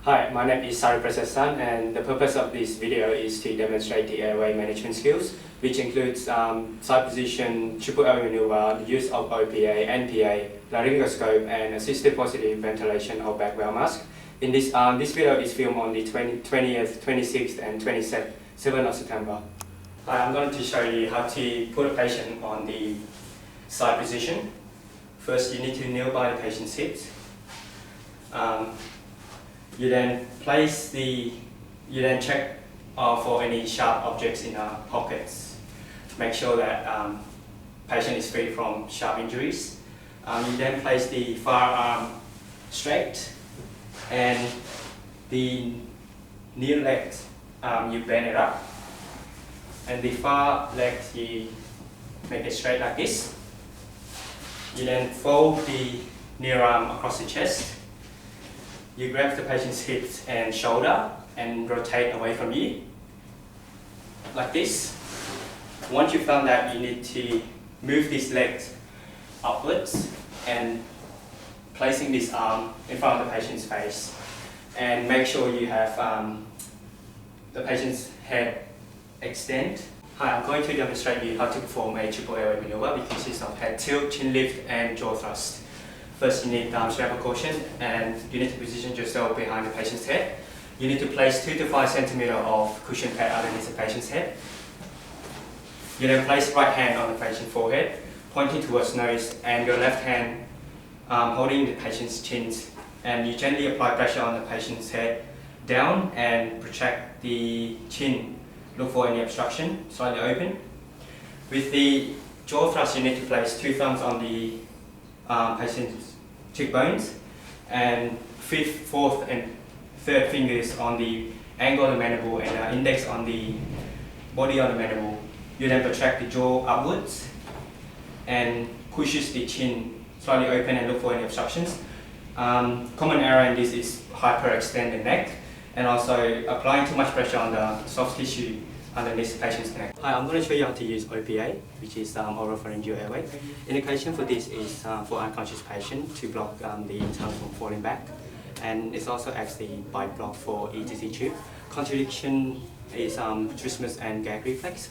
Hi, my name is praseth, and the purpose of this video is to demonstrate the airway management skills, which includes side position, triple airway maneuver, use of OPA, NPA, laryngoscope, and assisted positive ventilation of background mask. In this video is filmed on the 20th, 26th, and 27th of September. Hi, I'm going to show you how to put a patient on the side position. First, you need to kneel by the patient's hips. You then check for any sharp objects in our pockets to make sure that patient is free from sharp injuries. You then place the far arm straight, and the near leg you bend it up, and the far leg you make it straight like this. You then fold the near arm across the chest. You grab the patient's hips and shoulder and rotate away from you, like this. Once you've done that, you need to move these legs upwards and placing this arm in front of the patient's face, and make sure you have the patient's head extend. Hi, I'm going to demonstrate you how to perform a triple airway maneuver, which consists of head tilt, chin lift, and jaw thrust. First, you need strap of caution, and you need to position yourself behind the patient's head. You need to place 2 to 5 centimeters of cushion pad underneath the patient's head. You then place right hand on the patient's forehead, pointing towards nose, and your left hand holding the patient's chins. And you gently apply pressure on the patient's head down and protract the chin. Look for any obstruction, slightly open. With the jaw thrust, you need to place 2 thumbs on the patient's cheekbones, and 5th, 4th, and 3rd fingers on the angle of the mandible, and index on the body of the mandible. You then protract the jaw upwards and pushes the chin slightly open and look for any obstructions. Common error in this is hyperextend the neck, and also applying too much pressure on the soft tissue underneath the patient's neck. Hi, I'm going to show you how to use OPA, which is oropharyngeal airway. Indication for this is for unconscious patient to block the tongue from falling back, and it also acts the bite block for ETC tube. Contradiction is trismus and gag reflex.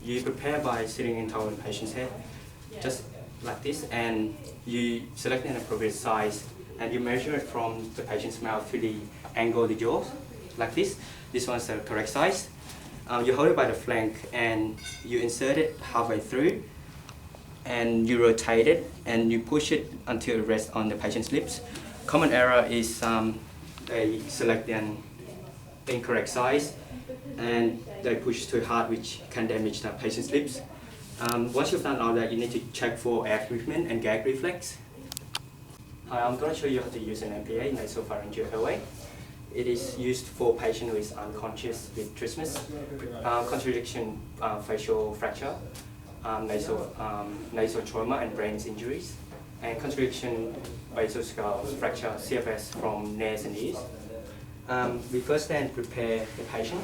You prepare by sitting in towel on the patient's head, just like this, and you select an appropriate size, and you measure it from the patient's mouth to the angle of the jaws, like this. This one's the correct size. You hold it by the flank and you insert it halfway through, and you rotate it and you push it until it rests on the patient's lips. Common error is they select an incorrect size and they push too hard, which can damage the patient's lips. Once you've done all that, you need to check for air movement and gag reflex. Hi, I'm going to show you how to use an NPA, nasopharyngeal airway. It is used for patient who is unconscious with trismus, contradiction, facial fracture, nasal trauma and brain injuries, and contradiction basal skull fracture, CFS from nares and ears. We first then prepare the patient.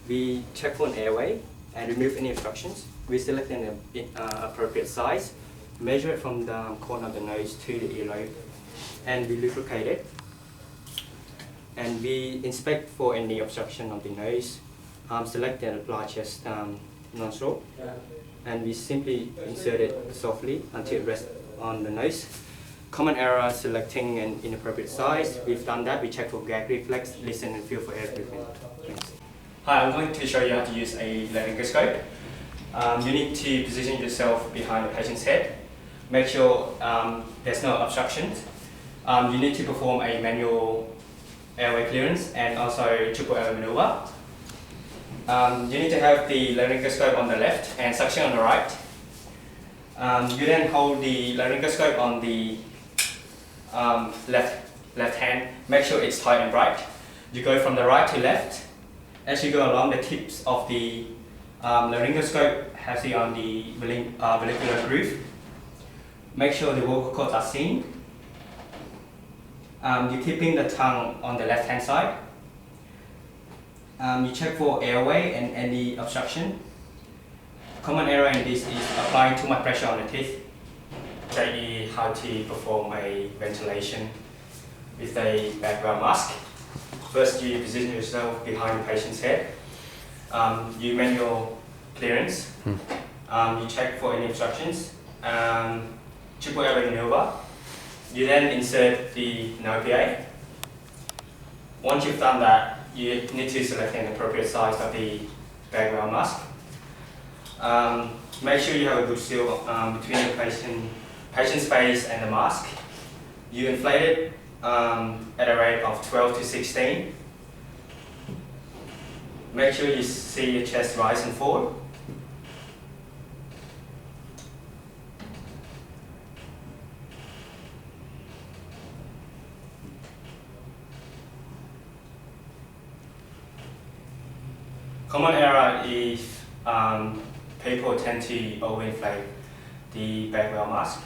We check for an airway and remove any obstructions. We select an appropriate size, measure it from the corner of the nose to the earlobe, and we lubricate it. And we inspect for any obstruction of the nose, select the largest nostril, and we simply insert it softly until it rests on the nose. Common error, selecting an inappropriate size. We've done that. We check for gag reflex, listen and feel for air movement. Thanks. Hi, I'm going to show you how to use a laryngoscope. You need to position yourself behind the patient's head. Make sure there's no obstructions. You need to perform a manual airway clearance and also triple airway maneuver. You need to have the laryngoscope on the left and suction on the right. You then hold the laryngoscope on the left hand. Make sure it's tight and bright. You go from the right to left. As you go along, the tips of the laryngoscope has it on the molecular groove. Make sure the vocal cords are seen. You're keeping the tongue on the left hand side. You check for airway and any obstruction. Common error in this is applying too much pressure on the teeth. Show you how to perform a ventilation with a background mask. First, you position yourself behind the patient's head. You manual clearance. You check for any obstructions. Triple airway maneuver. You then insert the NOPA. Once you've done that, you need to select an appropriate size of the bag whale mask. Make sure you have a good seal between the patient's face and the mask. You inflate it at a rate of 12 to 16. Make sure you see your chest rise and fall. Common error is people tend to overinflate the bag whale mask.